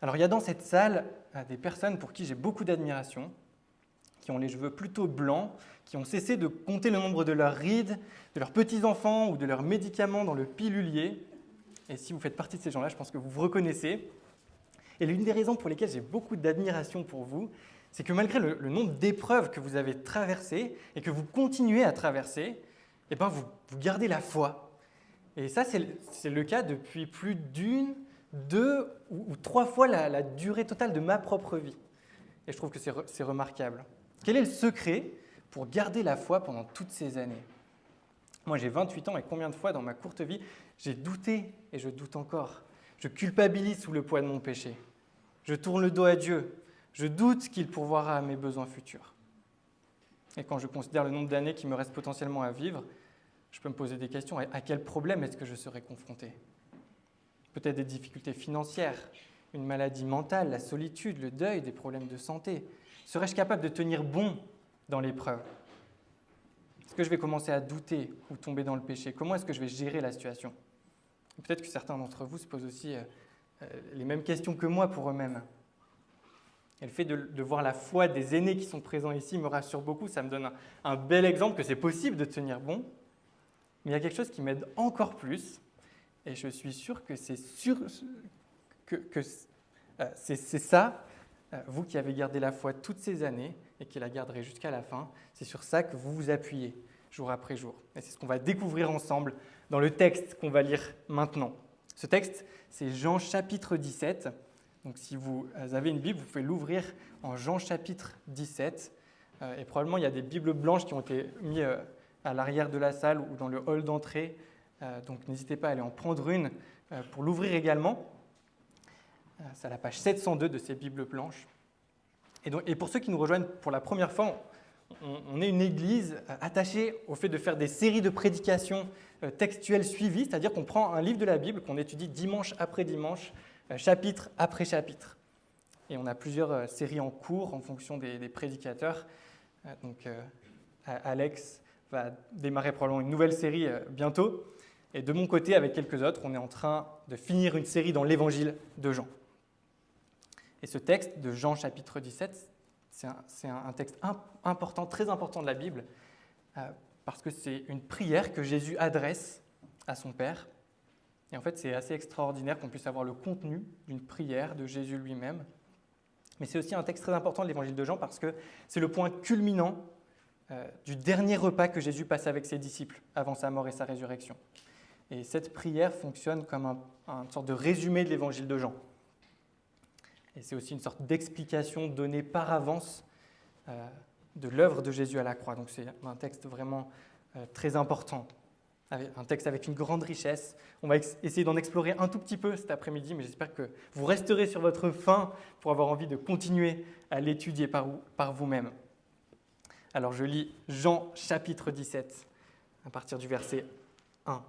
Alors il y a dans cette salle des personnes pour qui j'ai beaucoup d'admiration, qui ont les cheveux plutôt blancs, qui ont cessé de compter le nombre de leurs rides, de leurs petits-enfants ou de leurs médicaments dans le pilulier. Et si vous faites partie de ces gens-là, je pense que vous vous reconnaissez. Et l'une des raisons pour lesquelles j'ai beaucoup d'admiration pour vous, c'est que malgré le nombre d'épreuves que vous avez traversées et que vous continuez à traverser, eh ben vous gardez la foi. Et ça, c'est le cas depuis plus d'une, deux ou trois fois la durée totale de ma propre vie. Et je trouve que c'est remarquable. Quel est le secret pour garder la foi pendant toutes ces années? Moi, j'ai 28 ans et combien de fois dans ma courte vie, j'ai douté et je doute encore. Je culpabilise sous le poids de mon péché. Je tourne le dos à Dieu. Je doute qu'il pourvoira à mes besoins futurs. Et quand je considère le nombre d'années qui me reste potentiellement à vivre, je peux me poser des questions. À quel problème est-ce que je serai confronté? Peut-être des difficultés financières, une maladie mentale, la solitude, le deuil, des problèmes de santé. Serais-je capable de tenir bon dans l'épreuve? Est-ce que je vais commencer à douter ou tomber dans le péché? Comment est-ce que je vais gérer la situation? Peut-être que certains d'entre vous se posent aussi les mêmes questions que moi pour eux-mêmes. Et le fait de voir la foi des aînés qui sont présents ici me rassure beaucoup. Ça me donne un bel exemple que c'est possible de tenir bon. Mais il y a quelque chose qui m'aide encore plus. Et je suis sûr que c'est ça, vous qui avez gardé la foi toutes ces années et qui la garderez jusqu'à la fin, c'est sur ça que vous vous appuyez jour après jour. Et c'est ce qu'on va découvrir ensemble dans le texte qu'on va lire maintenant. Ce texte, c'est Jean chapitre 17. Donc si vous avez une Bible, vous pouvez l'ouvrir en Jean chapitre 17. Et probablement, il y a des Bibles blanches qui ont été mises à l'arrière de la salle ou dans le hall d'entrée. Donc n'hésitez pas à aller en prendre une pour l'ouvrir également. C'est à la page 702 de ces Bibles blanches. Et pour ceux qui nous rejoignent pour la première fois, on est une église attachée au fait de faire des séries de prédications textuelles suivies, c'est-à-dire qu'on prend un livre de la Bible qu'on étudie dimanche après dimanche, chapitre après chapitre. Et on a plusieurs séries en cours en fonction des prédicateurs. Donc Alex va démarrer probablement une nouvelle série bientôt. Et de mon côté, avec quelques autres, on est en train de finir une série dans l'évangile de Jean. Et ce texte de Jean chapitre 17, c'est un texte important, très important de la Bible, parce que c'est une prière que Jésus adresse à son Père. Et en fait, c'est assez extraordinaire qu'on puisse avoir le contenu d'une prière de Jésus lui-même. Mais c'est aussi un texte très important de l'évangile de Jean parce que c'est le point culminant du dernier repas que Jésus passe avec ses disciples avant sa mort et sa résurrection. Et cette prière fonctionne comme une sorte de résumé de l'évangile de Jean. Et c'est aussi une sorte d'explication donnée par avance de l'œuvre de Jésus à la croix. Donc c'est un texte vraiment très important, un texte avec une grande richesse. On va essayer d'en explorer un tout petit peu cet après-midi, mais j'espère que vous resterez sur votre faim pour avoir envie de continuer à l'étudier par vous-même. Alors je lis Jean chapitre 17 à partir du verset 1.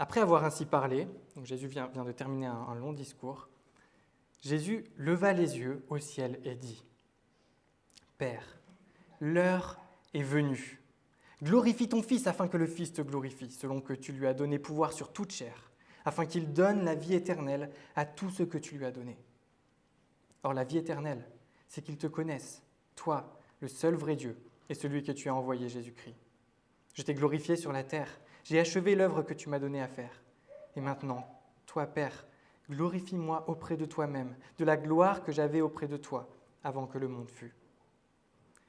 Après avoir ainsi parlé, donc Jésus vient de terminer un long discours, Jésus leva les yeux au ciel et dit « Père, l'heure est venue. Glorifie ton Fils afin que le Fils te glorifie, selon que tu lui as donné pouvoir sur toute chair, afin qu'il donne la vie éternelle à tout ce que tu lui as donné. Or la vie éternelle, c'est qu'ils te connaissent, toi, le seul vrai Dieu, et celui que tu as envoyé, Jésus-Christ. Je t'ai glorifié sur la terre. J'ai achevé l'œuvre que tu m'as donnée à faire. Et maintenant, toi, Père, glorifie-moi auprès de toi-même, de la gloire que j'avais auprès de toi, avant que le monde fût.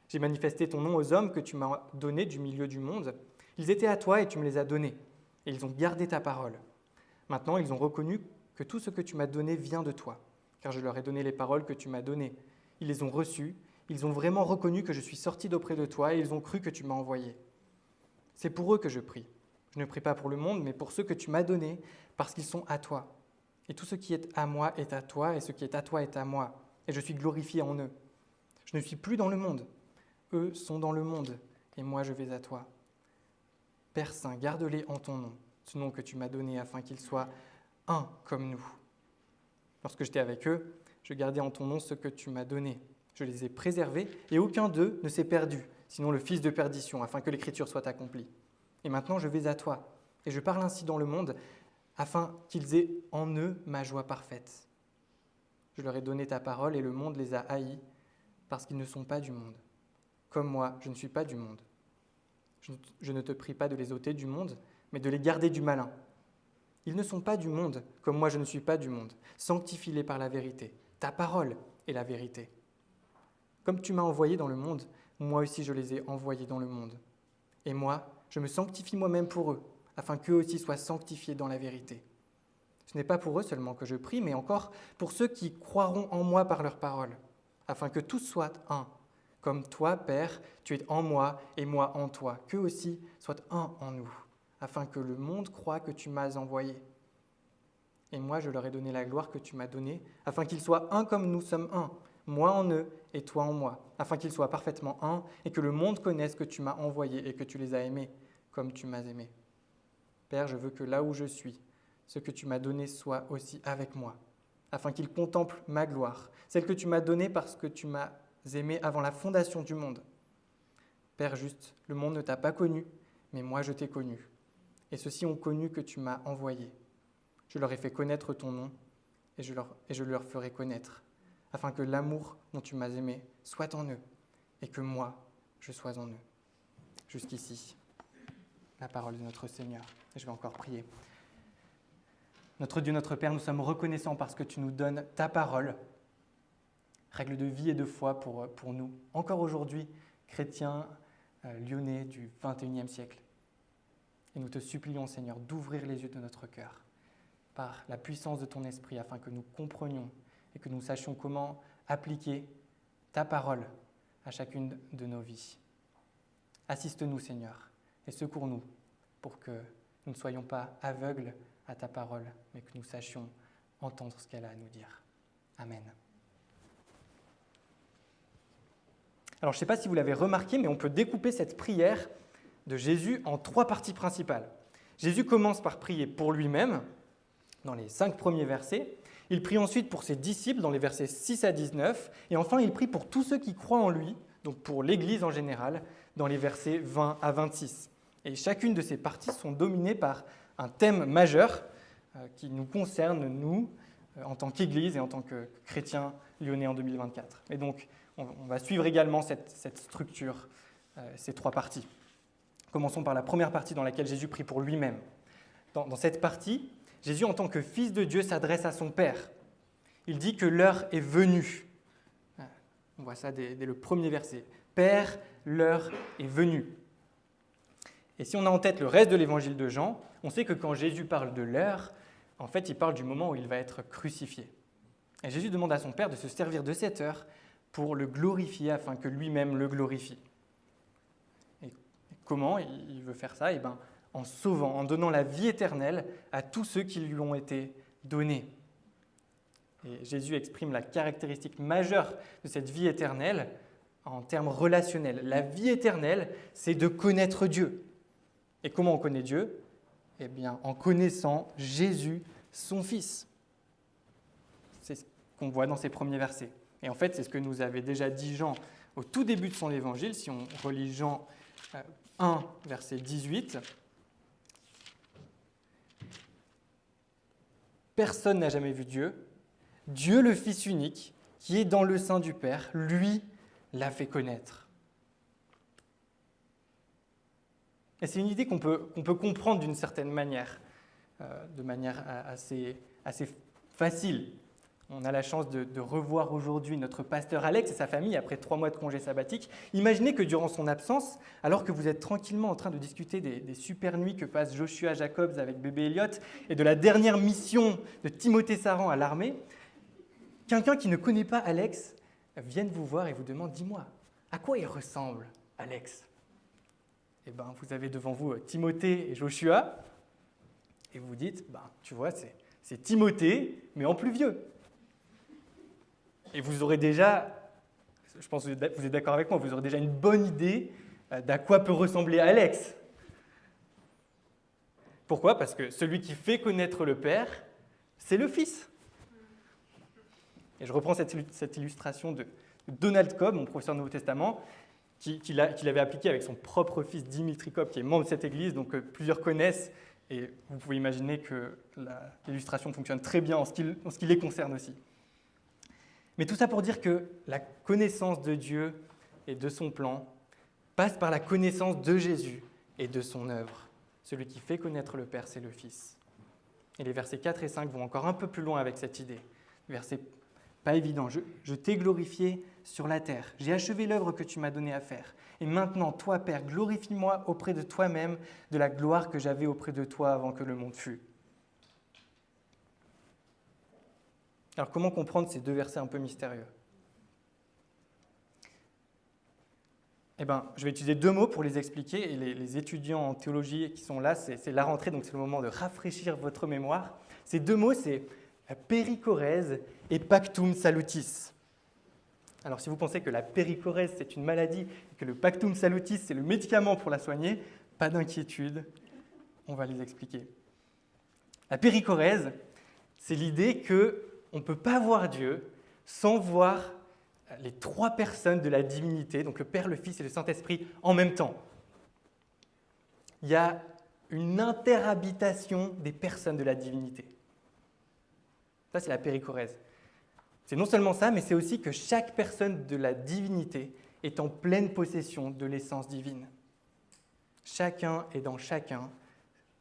J'ai manifesté ton nom aux hommes que tu m'as donnés du milieu du monde. Ils étaient à toi et tu me les as donnés, et ils ont gardé ta parole. Maintenant, ils ont reconnu que tout ce que tu m'as donné vient de toi, car je leur ai donné les paroles que tu m'as données. Ils les ont reçues, ils ont vraiment reconnu que je suis sorti d'auprès de toi, et ils ont cru que tu m'as envoyé. C'est pour eux que je prie. Je ne prie pas pour le monde, mais pour ceux que tu m'as donnés, parce qu'ils sont à toi. Et tout ce qui est à moi est à toi, et ce qui est à toi est à moi. Et je suis glorifié en eux. Je ne suis plus dans le monde. Eux sont dans le monde, et moi je vais à toi. Père Saint, garde-les en ton nom, ce nom que tu m'as donné, afin qu'ils soient un comme nous. Lorsque j'étais avec eux, je gardais en ton nom ce que tu m'as donné. Je les ai préservés, et aucun d'eux ne s'est perdu, sinon le fils de perdition, afin que l'écriture soit accomplie. Et maintenant je vais à toi, et je parle ainsi dans le monde, afin qu'ils aient en eux ma joie parfaite. Je leur ai donné ta parole et le monde les a haïs parce qu'ils ne sont pas du monde. Comme moi, je ne suis pas du monde. Je ne te prie pas de les ôter du monde, mais de les garder du malin. Ils ne sont pas du monde, comme moi je ne suis pas du monde. Sanctifie-les par la vérité. Ta parole est la vérité. Comme tu m'as envoyé dans le monde, moi aussi je les ai envoyés dans le monde. Et moi, je me sanctifie moi-même pour eux, afin qu'eux aussi soient sanctifiés dans la vérité. Ce n'est pas pour eux seulement que je prie, mais encore pour ceux qui croiront en moi par leur parole, afin que tous soient un. Comme toi, Père, tu es en moi et moi en toi, qu'eux aussi soient un en nous, afin que le monde croie que tu m'as envoyé. Et moi, je leur ai donné la gloire que tu m'as donnée, afin qu'ils soient un comme nous sommes un, moi en eux et toi en moi, afin qu'ils soient parfaitement un, et que le monde connaisse que tu m'as envoyé et que tu les as aimés, comme tu m'as aimé. Père, je veux que là où je suis, ce que tu m'as donné soit aussi avec moi, afin qu'ils contemplent ma gloire, celle que tu m'as donnée parce que tu m'as aimé avant la fondation du monde. Père juste, le monde ne t'a pas connu, mais moi je t'ai connu. Et ceux-ci ont connu que tu m'as envoyé. Je leur ai fait connaître ton nom, et je leur ferai connaître, afin que l'amour dont tu m'as aimé soit en eux, et que moi, je sois en eux. Jusqu'ici, la parole de notre Seigneur. Et je vais encore prier. Notre Dieu, notre Père, nous sommes reconnaissants parce que tu nous donnes ta parole, règle de vie et de foi pour nous, encore aujourd'hui, chrétiens lyonnais du XXIe siècle. Et nous te supplions, Seigneur, d'ouvrir les yeux de notre cœur par la puissance de ton esprit, afin que nous comprenions et que nous sachions comment appliquer ta parole à chacune de nos vies. Assiste-nous, Seigneur, et secours-nous pour que nous ne soyons pas aveugles à ta parole, mais que nous sachions entendre ce qu'elle a à nous dire. Amen. Alors, je ne sais pas si vous l'avez remarqué, mais on peut découper cette prière de Jésus en 3 parties principales. Jésus commence par prier pour lui-même, dans les 5 premiers versets. Il prie ensuite pour ses disciples, dans les versets 6 à 19. Et enfin, il prie pour tous ceux qui croient en lui, donc pour l'Église en général, dans les versets 20 à 26. Et chacune de ces parties sont dominées par un thème majeur qui nous concerne, nous, en tant qu'Église et en tant que chrétiens lyonnais en 2024. Et donc, on va suivre également cette structure, ces 3 parties. Commençons par la première partie dans laquelle Jésus prie pour lui-même. Dans cette partie, Jésus, en tant que Fils de Dieu, s'adresse à son Père. Il dit que l'heure est venue. On voit ça dès le premier verset. « Père, l'heure est venue ». Et si on a en tête le reste de l'évangile de Jean, on sait que quand Jésus parle de l'heure, en fait, il parle du moment où il va être crucifié. Et Jésus demande à son Père de se servir de cette heure pour le glorifier afin que lui-même le glorifie. Et comment il veut faire ça ? En sauvant, en donnant la vie éternelle à tous ceux qui lui ont été donnés. Et Jésus exprime la caractéristique majeure de cette vie éternelle en termes relationnels. La vie éternelle, c'est de connaître Dieu. Et comment on connaît Dieu ? Eh bien, en connaissant Jésus, son Fils. C'est ce qu'on voit dans ces premiers versets. Et en fait, c'est ce que nous avait déjà dit Jean au tout début de son évangile. Si on relit Jean 1, verset 18, « Personne n'a jamais vu Dieu. Dieu, le Fils unique, qui est dans le sein du Père, lui l'a fait connaître. » Et c'est une idée qu'on peut comprendre d'une certaine manière, de manière assez facile. On a la chance de revoir aujourd'hui notre pasteur Alex et sa famille après 3 mois de congé sabbatique. Imaginez que durant son absence, alors que vous êtes tranquillement en train de discuter des super nuits que passent Joshua Jacobs avec bébé Elliot et de la dernière mission de Timothée Saran à l'armée, quelqu'un qui ne connaît pas Alex vienne vous voir et vous demande « Dis-moi, à quoi il ressemble, Alex ?» Eh bien, vous avez devant vous Timothée et Joshua, et vous vous dites « Tu vois, c'est Timothée, mais en plus vieux. » Et vous aurez déjà, je pense que vous êtes d'accord avec moi, vous aurez déjà une bonne idée d'à quoi peut ressembler Alex. Pourquoi ? Parce que celui qui fait connaître le Père, c'est le Fils. Et je reprends cette illustration de Donald Cobb, mon professeur du Nouveau Testament, qui l'avait appliqué avec son propre fils Dimitri Cobb, qui est membre de cette église, donc plusieurs connaissent Et vous pouvez imaginer que l'illustration fonctionne très bien en ce qui les concerne aussi. Mais tout ça pour dire que la connaissance de Dieu et de son plan passe par la connaissance de Jésus et de son œuvre. Celui qui fait connaître le Père, c'est le Fils. Et les versets 4 et 5 vont encore un peu plus loin avec cette idée. Verset pas évident. Je t'ai glorifié sur la terre. J'ai achevé l'œuvre que tu m'as donnée à faire. Et maintenant, toi, Père, glorifie-moi auprès de toi-même de la gloire que j'avais auprès de toi avant que le monde fût. Alors, comment comprendre ces deux versets un peu mystérieux ? Eh bien, je vais utiliser deux mots pour les expliquer. Et les étudiants en théologie qui sont là, c'est la rentrée, donc c'est le moment de rafraîchir votre mémoire. Ces deux mots, c'est péricorèse et pactum salutis. Alors, si vous pensez que la péricorèse, c'est une maladie, et que le pactum salutis, c'est le médicament pour la soigner, pas d'inquiétude, on va les expliquer. La péricorèse, c'est l'idée qu'on ne peut pas voir Dieu sans voir les trois personnes de la divinité, donc le Père, le Fils et le Saint-Esprit, en même temps. Il y a une interhabitation des personnes de la divinité. Ça, c'est la péricorèse. C'est non seulement ça, mais c'est aussi que chaque personne de la divinité est en pleine possession de l'essence divine. Chacun est dans chacun,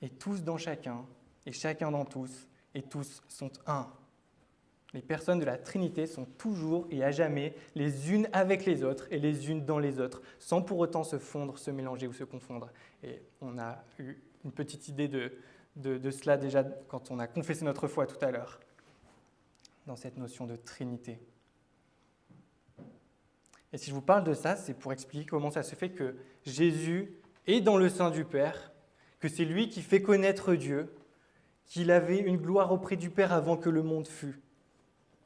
et tous dans chacun, et chacun dans tous, et tous sont un. Les personnes de la Trinité sont toujours et à jamais les unes avec les autres et les unes dans les autres, sans pour autant se fondre, se mélanger ou se confondre. Et on a eu une petite idée de cela déjà quand on a confessé notre foi tout à l'heure, dans cette notion de Trinité. Et si je vous parle de ça, c'est pour expliquer comment ça se fait que Jésus est dans le sein du Père, que c'est lui qui fait connaître Dieu, qu'il avait une gloire auprès du Père avant que le monde fût.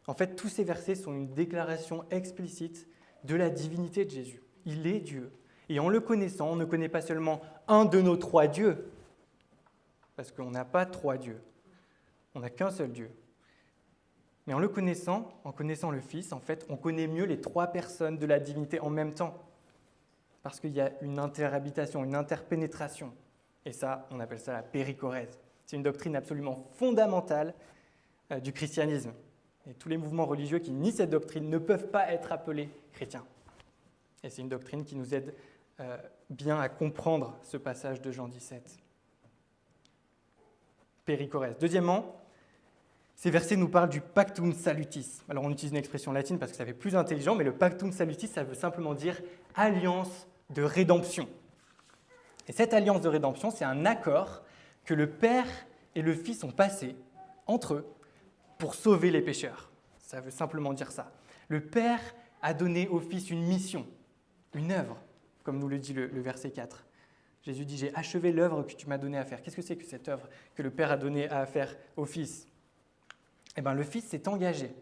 En fait, tous ces versets sont une déclaration explicite de la divinité de Jésus. Il est Dieu. Et en le connaissant, on ne connaît pas seulement un de nos trois dieux, parce qu'on n'a pas trois dieux, on n'a qu'un seul Dieu. Mais en le connaissant, en connaissant le Fils, en fait, on connaît mieux les trois personnes de la divinité en même temps, parce qu'il y a une interhabitation, une interpénétration. Et ça, on appelle ça la péricorèse. C'est une doctrine absolument fondamentale du christianisme. Et tous les mouvements religieux qui nient cette doctrine ne peuvent pas être appelés chrétiens. Et c'est une doctrine qui nous aide bien à comprendre ce passage de Jean 17. Péricorèse. Deuxièmement, ces versets nous parlent du pactum salutis. Alors on utilise une expression latine parce que ça fait plus intelligent, mais le pactum salutis, ça veut simplement dire alliance de rédemption. Et cette alliance de rédemption, c'est un accord que le Père et le Fils ont passé entre eux pour sauver les pécheurs. Ça veut simplement dire ça. Le Père a donné au Fils une mission, une œuvre, comme nous le dit le verset 4. Jésus dit « J'ai achevé l'œuvre que tu m'as donnée à faire ». Qu'est-ce que c'est que cette œuvre que le Père a donnée à faire au Fils ? Eh bien, le Fils s'est engagé,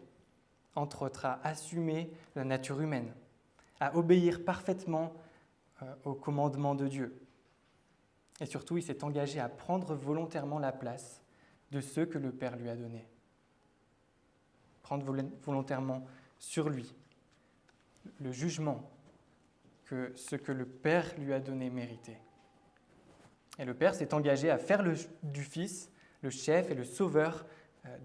entre autres, à assumer la nature humaine, à obéir parfaitement aux commandements de Dieu. Et surtout, il s'est engagé à prendre volontairement la place de ceux que le Père lui a donnés. Prendre volontairement sur lui le jugement que ce que le Père lui a donné méritait. Et le Père s'est engagé à faire du Fils le chef et le sauveur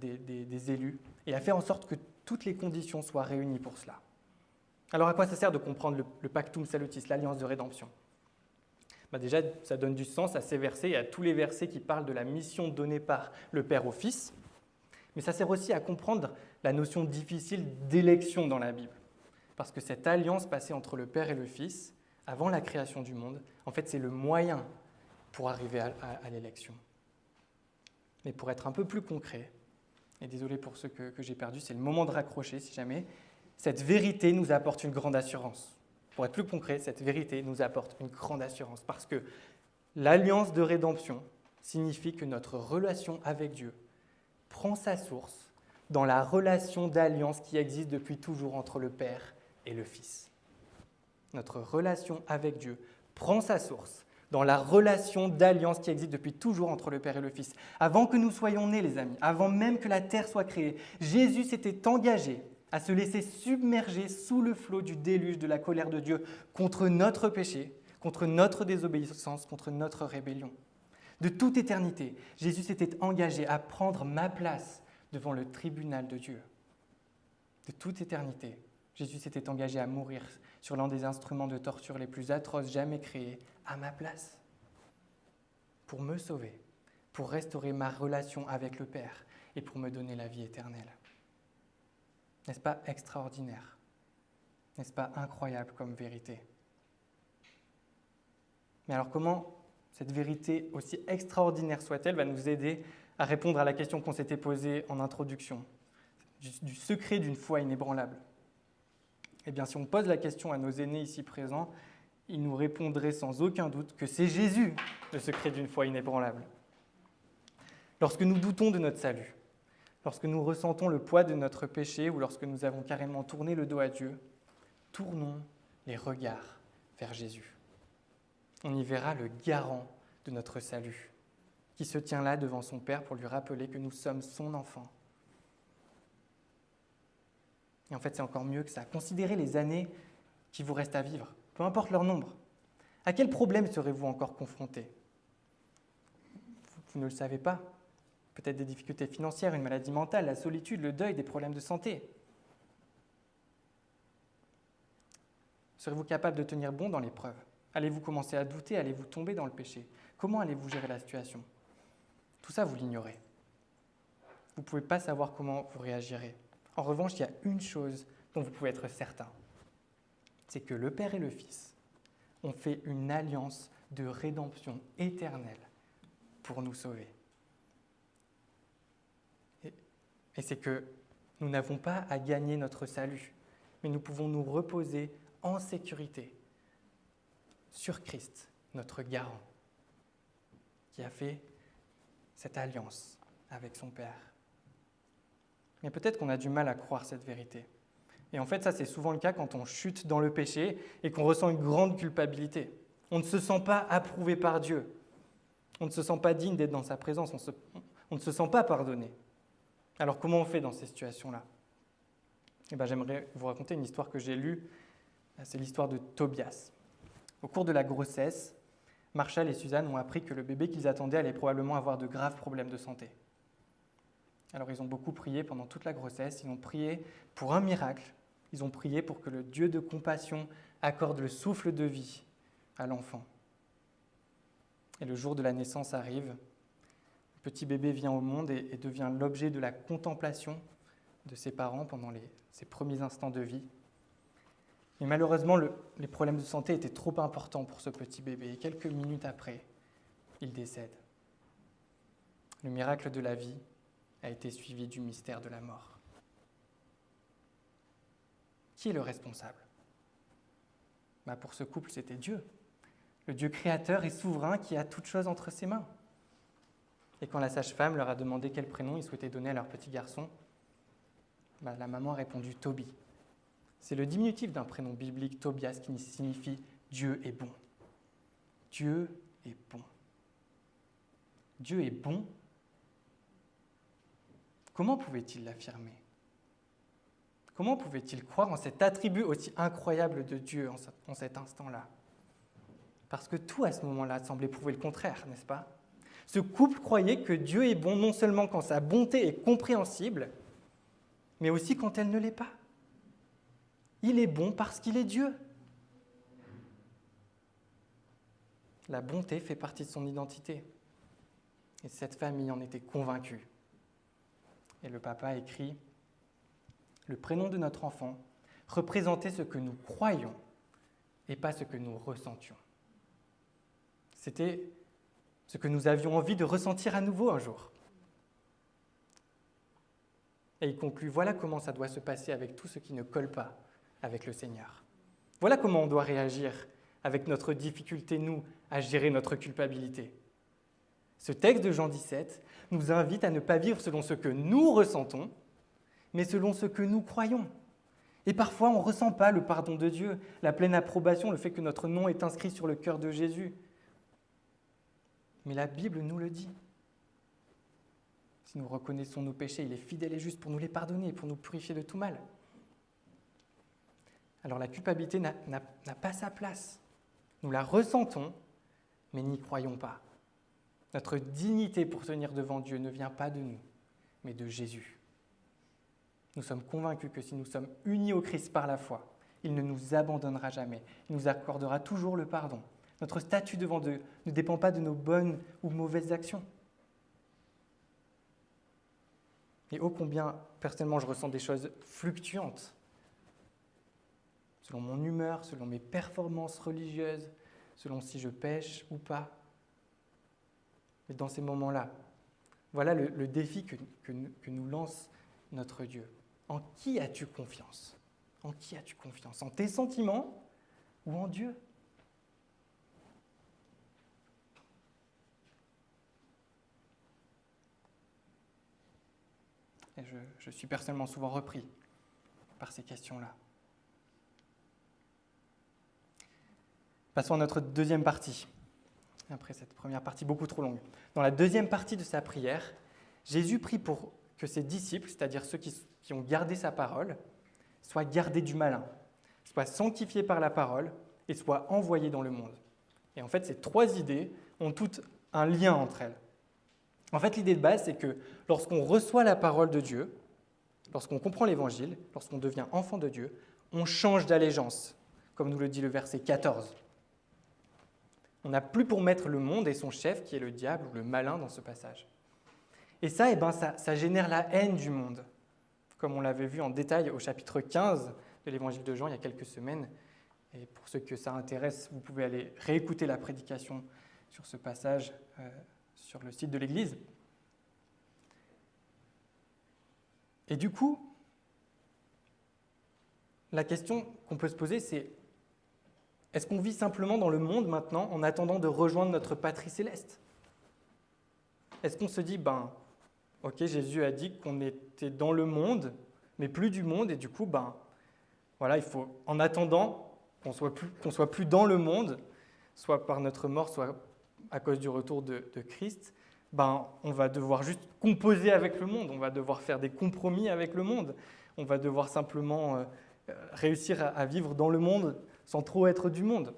des élus, et à faire en sorte que toutes les conditions soient réunies pour cela. Alors à quoi ça sert de comprendre le pactum salutis, l'alliance de rédemption ? Déjà, ça donne du sens à ces versets et à tous les versets qui parlent de la mission donnée par le Père au Fils, mais ça sert aussi à comprendre la notion difficile d'élection dans la Bible, parce que cette alliance passée entre le Père et le Fils, avant la création du monde, en fait, c'est le moyen pour arriver à l'élection. Mais pour être un peu plus concret, et désolé pour ceux que j'ai perdus, c'est le moment de raccrocher si jamais, cette vérité nous apporte une grande assurance. Pour être plus concret, cette vérité nous apporte une grande assurance parce que l'alliance de rédemption signifie que notre relation avec Dieu prend sa source dans la relation d'alliance qui existe depuis toujours entre le Père et le Fils. Notre relation avec Dieu prend sa source dans la relation d'alliance qui existe depuis toujours entre le Père et le Fils. Avant que nous soyons nés, les amis, avant même que la terre soit créée, Jésus s'était engagé à se laisser submerger sous le flot du déluge de la colère de Dieu contre notre péché, contre notre désobéissance, contre notre rébellion. De toute éternité, Jésus s'était engagé à prendre ma place devant le tribunal de Dieu. De toute éternité, Jésus s'était engagé à mourir sur l'un des instruments de torture les plus atroces jamais créés à ma place, pour me sauver, pour restaurer ma relation avec le Père et pour me donner la vie éternelle. N'est-ce pas extraordinaire? N'est-ce pas incroyable comme vérité? Mais alors comment cette vérité, aussi extraordinaire soit-elle, va nous aider à répondre à la question qu'on s'était posée en introduction, du secret d'une foi inébranlable? Eh bien, si on pose la question à nos aînés ici présents, ils nous répondraient sans aucun doute que c'est Jésus, le secret d'une foi inébranlable. Lorsque nous doutons de notre salut, lorsque nous ressentons le poids de notre péché ou lorsque nous avons carrément tourné le dos à Dieu, tournons les regards vers Jésus. On y verra le garant de notre salut, qui se tient là devant son Père pour lui rappeler que nous sommes son enfant. Et en fait, c'est encore mieux que ça. Considérez les années qui vous restent à vivre, peu importe leur nombre. À quel problème serez-vous encore confrontés? Vous ne le savez pas. Peut-être des difficultés financières, une maladie mentale, la solitude, le deuil, des problèmes de santé. Serez-vous capable de tenir bon dans l'épreuve? Allez-vous commencer à douter? Allez-vous tomber dans le péché? Comment allez-vous gérer la situation? Tout ça, vous l'ignorez. Vous ne pouvez pas savoir comment vous réagirez. En revanche, il y a une chose dont vous pouvez être certain. C'est que le Père et le Fils ont fait une alliance de rédemption éternelle pour nous sauver. Et c'est que nous n'avons pas à gagner notre salut, mais nous pouvons nous reposer en sécurité sur Christ, notre garant, qui a fait cette alliance avec son Père. Mais peut-être qu'on a du mal à croire cette vérité. Et en fait, ça, c'est souvent le cas quand on chute dans le péché et qu'on ressent une grande culpabilité. On ne se sent pas approuvé par Dieu. On ne se sent pas digne d'être dans sa présence. On ne se sent pas pardonné. Alors, comment on fait dans ces situations-là? J'aimerais vous raconter une histoire que j'ai lue. C'est l'histoire de Tobias. Au cours de la grossesse, Marshall et Suzanne ont appris que le bébé qu'ils attendaient allait probablement avoir de graves problèmes de santé. Alors ils ont beaucoup prié pendant toute la grossesse, ils ont prié pour un miracle, ils ont prié pour que le Dieu de compassion accorde le souffle de vie à l'enfant. Et le jour de la naissance arrive, le petit bébé vient au monde et devient l'objet de la contemplation de ses parents pendant ses premiers instants de vie. Mais malheureusement, les problèmes de santé étaient trop importants pour ce petit bébé et quelques minutes après, il décède. Le miracle de la vie a été suivi du mystère de la mort. Qui est le responsable? Pour ce couple, c'était Dieu, le Dieu créateur et souverain qui a toutes choses entre ses mains. Et quand la sage-femme leur a demandé quel prénom ils souhaitaient donner à leur petit garçon, la maman a répondu Toby. C'est le diminutif d'un prénom biblique, Tobias, qui signifie Dieu est bon. Dieu est bon. Dieu est bon. Comment pouvait-il l'affirmer? Comment pouvait-il croire en cet attribut aussi incroyable de Dieu en cet instant-là? Parce que tout à ce moment-là semblait prouver le contraire, n'est-ce pas? Ce couple croyait que Dieu est bon non seulement quand sa bonté est compréhensible, mais aussi quand elle ne l'est pas. Il est bon parce qu'il est Dieu. La bonté fait partie de son identité. Et cette famille en était convaincue. Et le papa écrit « Le prénom de notre enfant représentait ce que nous croyions et pas ce que nous ressentions. » C'était ce que nous avions envie de ressentir à nouveau un jour. Et il conclut « Voilà comment ça doit se passer avec tout ce qui ne colle pas avec le Seigneur. Voilà comment on doit réagir avec notre difficulté, nous, à gérer notre culpabilité. » Ce texte de Jean 17 nous invite à ne pas vivre selon ce que nous ressentons, mais selon ce que nous croyons. Et parfois, on ne ressent pas le pardon de Dieu, la pleine approbation, le fait que notre nom est inscrit sur le cœur de Jésus. Mais la Bible nous le dit. Si nous reconnaissons nos péchés, il est fidèle et juste pour nous les pardonner, pour nous purifier de tout mal. Alors la culpabilité n'a pas sa place. Nous la ressentons, mais n'y croyons pas. Notre dignité pour tenir devant Dieu ne vient pas de nous, mais de Jésus. Nous sommes convaincus que si nous sommes unis au Christ par la foi, il ne nous abandonnera jamais. Il nous accordera toujours le pardon. Notre statut devant Dieu ne dépend pas de nos bonnes ou mauvaises actions. Et ô combien, personnellement, je ressens des choses fluctuantes. Selon mon humeur, selon mes performances religieuses, selon si je pêche ou pas. Et dans ces moments-là, voilà le défi que nous lance notre Dieu. En qui as-tu confiance ? En qui as-tu confiance ? En tes sentiments ou en Dieu ? Et je suis personnellement souvent repris par ces questions-là. Passons à notre deuxième partie, après cette première partie beaucoup trop longue. Dans la deuxième partie de sa prière, Jésus prie pour que ses disciples, c'est-à-dire ceux qui ont gardé sa parole, soient gardés du malin, soient sanctifiés par la parole et soient envoyés dans le monde. Et en fait, ces trois idées ont toutes un lien entre elles. En fait, l'idée de base, c'est que lorsqu'on reçoit la parole de Dieu, lorsqu'on comprend l'Évangile, lorsqu'on devient enfant de Dieu, on change d'allégeance, comme nous le dit le verset 14. On n'a plus pour maître le monde et son chef, qui est le diable ou le malin dans ce passage. Et ça, ça génère la haine du monde, comme on l'avait vu en détail au chapitre 15 de l'Évangile de Jean il y a quelques semaines. Et pour ceux que ça intéresse, vous pouvez aller réécouter la prédication sur ce passage sur le site de l'Église. Et du coup, la question qu'on peut se poser, c'est est-ce qu'on vit simplement dans le monde maintenant en attendant de rejoindre notre patrie céleste ? Est-ce qu'on se dit, ok, Jésus a dit qu'on était dans le monde, mais plus du monde, et du coup, voilà, il faut, en attendant qu'on soit plus dans le monde, soit par notre mort, soit à cause du retour de Christ, on va devoir juste composer avec le monde, on va devoir faire des compromis avec le monde, on va devoir simplement réussir à vivre dans le monde sans trop être du monde.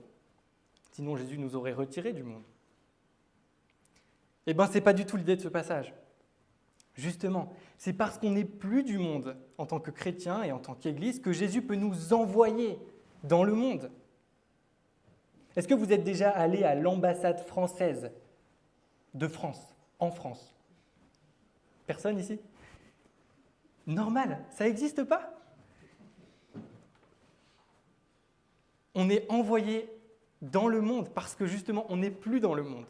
Sinon, Jésus nous aurait retirés du monde. Ce n'est pas du tout l'idée de ce passage. Justement, c'est parce qu'on n'est plus du monde en tant que chrétien et en tant qu'Église que Jésus peut nous envoyer dans le monde. Est-ce que vous êtes déjà allé à l'ambassade française de France, en France ? Personne ici ? Normal, ça n'existe pas. On est envoyé dans le monde parce que justement, on n'est plus dans le monde.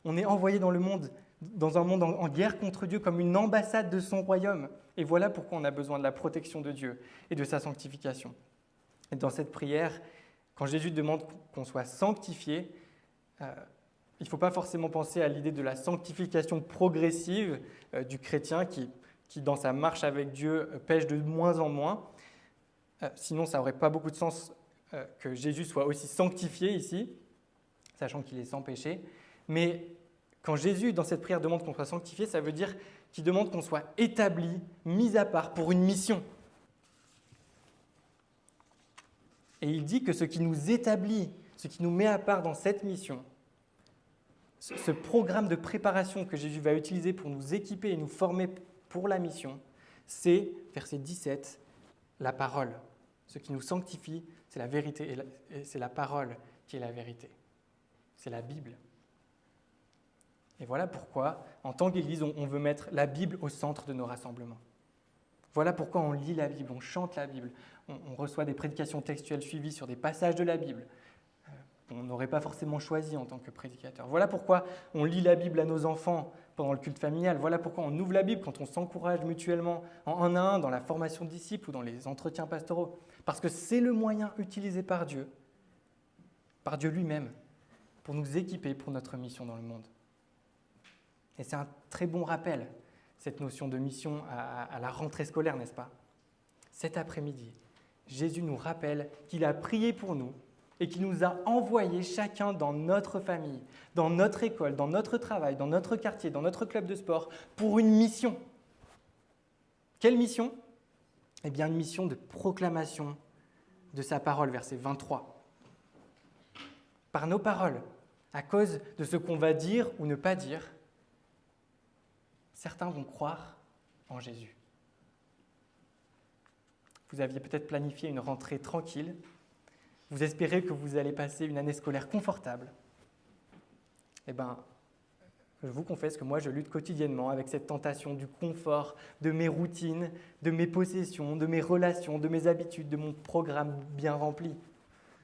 On est envoyé dans le monde, dans un monde en guerre contre Dieu, comme une ambassade de son royaume. Et voilà pourquoi on a besoin de la protection de Dieu et de sa sanctification. Et dans cette prière, quand Jésus demande qu'on soit sanctifié, il ne faut pas forcément penser à l'idée de la sanctification progressive du chrétien qui, dans sa marche avec Dieu, pêche de moins en moins. Sinon, ça n'aurait pas beaucoup de sens que Jésus soit aussi sanctifié ici, sachant qu'il est sans péché. Mais quand Jésus, dans cette prière, demande qu'on soit sanctifié, ça veut dire qu'il demande qu'on soit établi, mis à part pour une mission. Et il dit que ce qui nous établit, ce qui nous met à part dans cette mission, ce programme de préparation que Jésus va utiliser pour nous équiper et nous former pour la mission, c'est, verset 17, la parole. Ce qui nous sanctifie, c'est la vérité, et c'est la parole qui est la vérité. C'est la Bible. Et voilà pourquoi, en tant qu'Église, on veut mettre la Bible au centre de nos rassemblements. Voilà pourquoi on lit la Bible, on chante la Bible, on reçoit des prédications textuelles suivies sur des passages de la Bible. On n'aurait pas forcément choisi en tant que prédicateur. Voilà pourquoi on lit la Bible à nos enfants pendant le culte familial. Voilà pourquoi on ouvre la Bible quand on s'encourage mutuellement en un à un dans la formation de disciples ou dans les entretiens pastoraux. Parce que c'est le moyen utilisé par Dieu lui-même, pour nous équiper pour notre mission dans le monde. Et c'est un très bon rappel, cette notion de mission à la rentrée scolaire, n'est-ce pas ? Cet après-midi, Jésus nous rappelle qu'il a prié pour nous et qu'il nous a envoyés chacun dans notre famille, dans notre école, dans notre travail, dans notre quartier, dans notre club de sport, pour une mission. Quelle mission ? Eh bien, une mission de proclamation de sa parole, verset 23. Par nos paroles, à cause de ce qu'on va dire ou ne pas dire, certains vont croire en Jésus. Vous aviez peut-être planifié une rentrée tranquille, vous espérez que vous allez passer une année scolaire confortable. Eh bien, je vous confesse que moi, je lutte quotidiennement avec cette tentation du confort, de mes routines, de mes possessions, de mes relations, de mes habitudes, de mon programme bien rempli.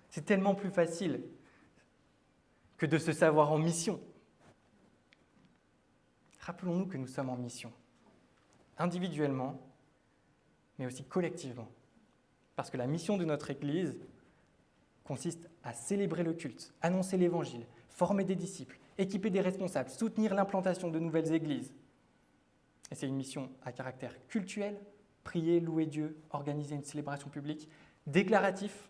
C'est tellement plus facile que de se savoir en mission. Rappelons-nous que nous sommes en mission, individuellement, mais aussi collectivement. Parce que la mission de notre Église consiste à célébrer le culte, annoncer l'Évangile, former des disciples, équiper des responsables, soutenir l'implantation de nouvelles églises. Et c'est une mission à caractère cultuel, prier, louer Dieu, organiser une célébration publique, déclaratif,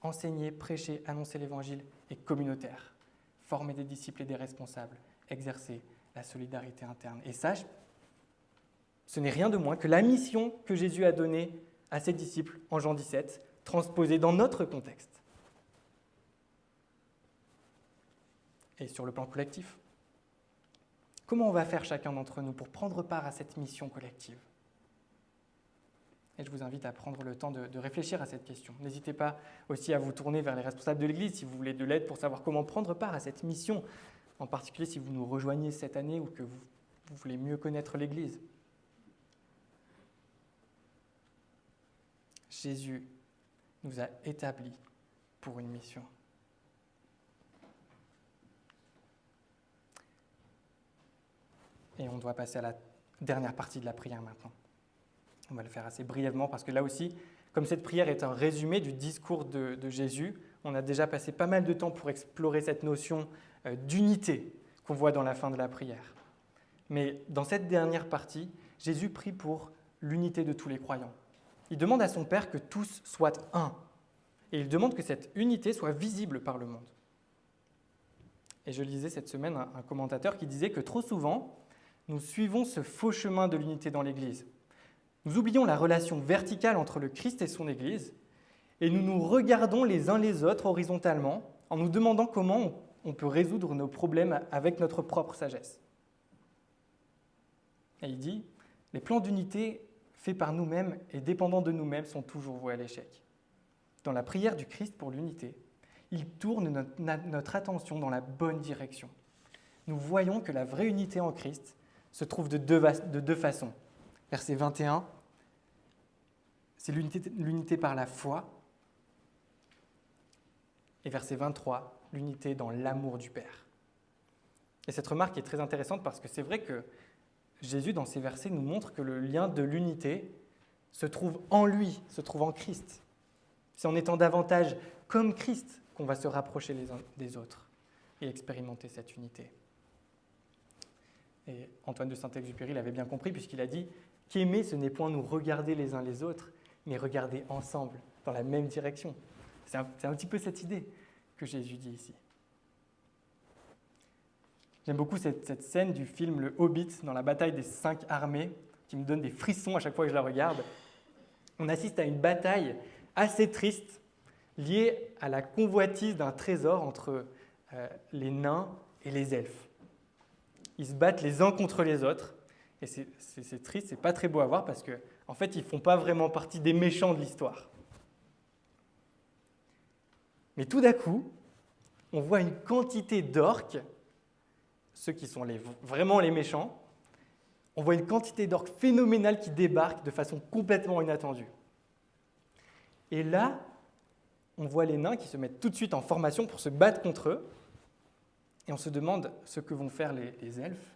enseigner, prêcher, annoncer l'Évangile, et communautaire, former des disciples et des responsables, exercer la solidarité interne. Et ça, ce n'est rien de moins que la mission que Jésus a donnée à ses disciples en Jean 17, transposée dans notre contexte. Et sur le plan collectif, comment on va faire chacun d'entre nous pour prendre part à cette mission collective ? Et je vous invite à prendre le temps de réfléchir à cette question. N'hésitez pas aussi à vous tourner vers les responsables de l'Église si vous voulez de l'aide pour savoir comment prendre part à cette mission, en particulier si vous nous rejoignez cette année ou que vous voulez mieux connaître l'Église. Jésus nous a établis pour une mission. Et on doit passer à la dernière partie de la prière maintenant. On va le faire assez brièvement parce que là aussi, comme cette prière est un résumé du discours de Jésus, on a déjà passé pas mal de temps pour explorer cette notion d'unité qu'on voit dans la fin de la prière. Mais dans cette dernière partie, Jésus prie pour l'unité de tous les croyants. Il demande à son Père que tous soient un. Et il demande que cette unité soit visible par le monde. Et je lisais cette semaine un commentateur qui disait que trop souvent, nous suivons ce faux chemin de l'unité dans l'Église. Nous oublions la relation verticale entre le Christ et son Église et nous nous regardons les uns les autres horizontalement en nous demandant comment on peut résoudre nos problèmes avec notre propre sagesse. Et il dit, les plans d'unité faits par nous-mêmes et dépendants de nous-mêmes sont toujours voués à l'échec. Dans la prière du Christ pour l'unité, il tourne notre attention dans la bonne direction. Nous voyons que la vraie unité en Christ se trouve de deux façons. Verset 21, c'est l'unité par la foi. Et verset 23, l'unité dans l'amour du Père. Et cette remarque est très intéressante parce que c'est vrai que Jésus, dans ces versets, nous montre que le lien de l'unité se trouve en lui, se trouve en Christ. C'est en étant davantage comme Christ qu'on va se rapprocher les uns des autres et expérimenter cette unité. Et Antoine de Saint-Exupéry l'avait bien compris puisqu'il a dit qu'aimer, ce n'est point nous regarder les uns les autres, mais regarder ensemble, dans la même direction. C'est un petit peu cette idée que Jésus dit ici. J'aime beaucoup cette scène du film Le Hobbit, dans la bataille des 5 armées, qui me donne des frissons à chaque fois que je la regarde. On assiste à une bataille assez triste, liée à la convoitise d'un trésor entre les nains et les elfes. Ils se battent les uns contre les autres, et c'est triste, c'est pas très beau à voir parce que, en fait, ils font pas vraiment partie des méchants de l'histoire. Mais tout d'un coup, on voit une quantité d'orques, ceux qui sont vraiment les méchants, on voit une quantité d'orques phénoménale qui débarquent de façon complètement inattendue. Et là, on voit les nains qui se mettent tout de suite en formation pour se battre contre eux, et on se demande ce que vont faire les elfes.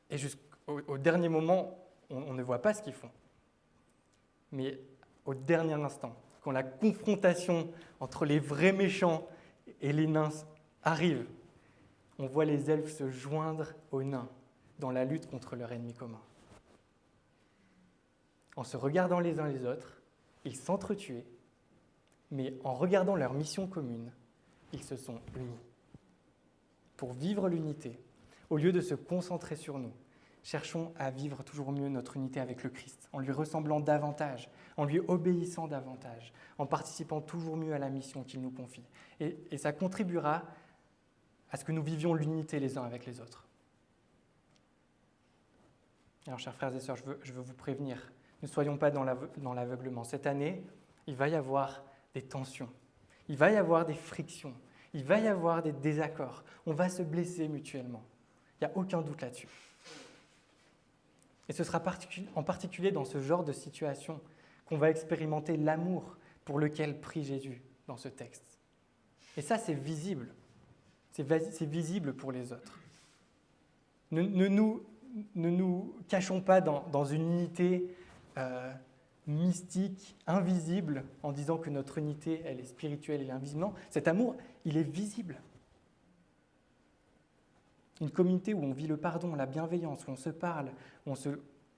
Et jusqu'au dernier moment, on ne voit pas ce qu'ils font. Mais au dernier instant, quand la confrontation entre les vrais méchants et les nains arrive, on voit les elfes se joindre aux nains dans la lutte contre leur ennemi commun. En se regardant les uns les autres, ils s'entretuaient, mais en regardant leur mission commune, ils se sont unis. Pour vivre l'unité, au lieu de se concentrer sur nous, cherchons à vivre toujours mieux notre unité avec le Christ, en lui ressemblant davantage, en lui obéissant davantage, en participant toujours mieux à la mission qu'il nous confie. Et ça contribuera à ce que nous vivions l'unité les uns avec les autres. Alors, chers frères et sœurs, je veux vous prévenir, ne soyons pas dans l'aveuglement. Cette année, il va y avoir des tensions, il va y avoir des frictions, il va y avoir des désaccords, on va se blesser mutuellement. Il n'y a aucun doute là-dessus. Et ce sera en particulier dans ce genre de situation qu'on va expérimenter l'amour pour lequel prie Jésus dans ce texte. Et ça, c'est visible. C'est visible pour les autres. Ne nous cachons pas dans une unité mystique, invisible, en disant que notre unité, elle est spirituelle et invisible. Non, cet amour, il est visible. Une communauté où on vit le pardon, la bienveillance, où on se parle, où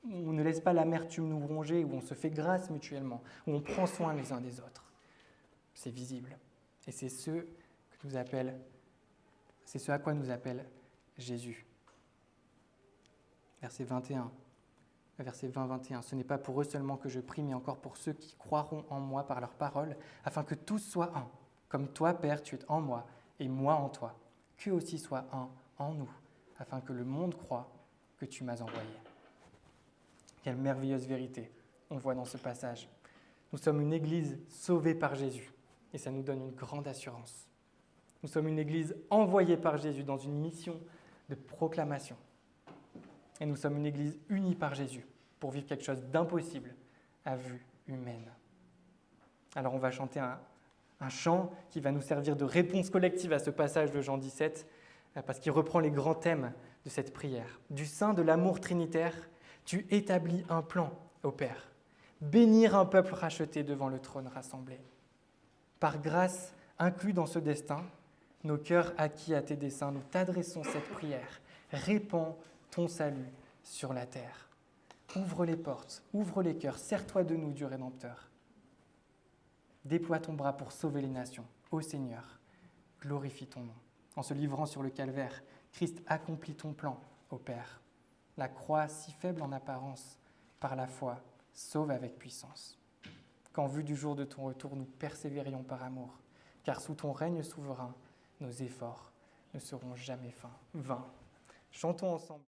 on ne laisse pas l'amertume nous ronger, où on se fait grâce mutuellement, où on prend soin les uns des autres. C'est visible. Et c'est ce à quoi nous appelle Jésus. Verset 21. Verset 20-21. Ce n'est pas pour eux seulement que je prie, mais encore pour ceux qui croiront en moi par leur parole, afin que tous soient un. Comme toi, Père, tu es en moi, et moi en toi. Qu'eux aussi soient un en nous, afin que le monde croie que tu m'as envoyé. Quelle merveilleuse vérité on voit dans ce passage. Nous sommes une Église sauvée par Jésus, et ça nous donne une grande assurance. Nous sommes une Église envoyée par Jésus dans une mission de proclamation. Et nous sommes une Église unie par Jésus pour vivre quelque chose d'impossible à vue humaine. Alors on va chanter un chant qui va nous servir de réponse collective à ce passage de Jean 17, parce qu'il reprend les grands thèmes de cette prière. Du sein de l'amour trinitaire, tu établis un plan, ô Père, bénir un peuple racheté devant le trône rassemblé. Par grâce inclus dans ce destin, nos cœurs acquis à tes desseins, nous t'adressons cette prière. Répands ton salut sur la terre. Ouvre les portes, ouvre les cœurs, sers-toi de nous, Dieu Rédempteur. Déploie ton bras pour sauver les nations. Ô Seigneur, glorifie ton nom. En se livrant sur le calvaire, Christ accomplit ton plan, ô Père. La croix, si faible en apparence, par la foi, sauve avec puissance. Qu'en vue du jour de ton retour, nous persévérions par amour, car sous ton règne souverain, nos efforts ne seront jamais vains. Chantons ensemble.